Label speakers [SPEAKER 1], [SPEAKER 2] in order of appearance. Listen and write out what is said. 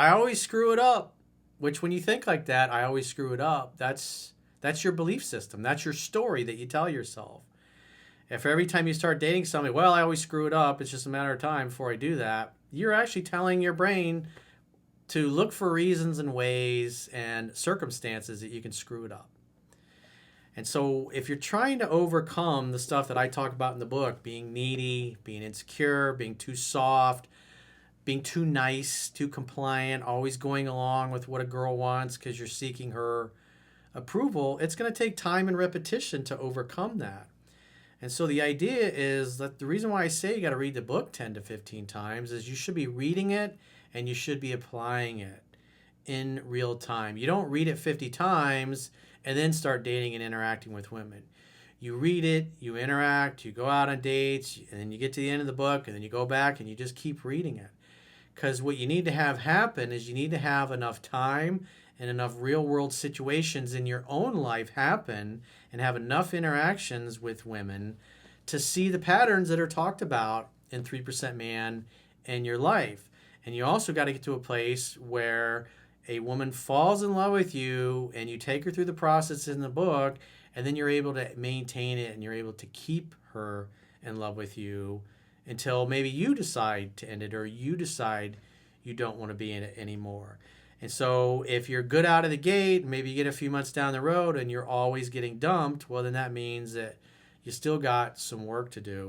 [SPEAKER 1] I always screw it up. Which, when you think like that, I always screw it up. That's your belief system. That's your story that you tell yourself. If every time you start dating somebody, well, I always screw it up, it's just a matter of time before I do that, you're actually telling your brain to look for reasons and ways and circumstances that you can screw it up. And so if you're trying to overcome the stuff that I talk about in the book, being needy, being insecure, being too soft, being too nice, too compliant, always going along with what a girl wants because you're seeking her approval, it's going to take time and repetition to overcome that. And so the idea is that the reason why I say you got to read the book 10 to 15 times is you should be reading it and you should be applying it in real time. You don't read it 50 times and then start dating and interacting with women. You read it, you interact, you go out on dates, and then you get to the end of the book, and then you go back and you just keep reading it. Because what you need to have happen is you need to have enough time and enough real world situations in your own life happen and have enough interactions with women to see the patterns that are talked about in 3% Man in your life. And you also got to get to a place where a woman falls in love with you and you take her through the process in the book, and then you're able to maintain it and you're able to keep her in love with you until maybe you decide to end it or you decide you don't want to be in it anymore. And so if you're good out of the gate, maybe you get a few months down the road and you're always getting dumped, well, then that means that you still got some work to do.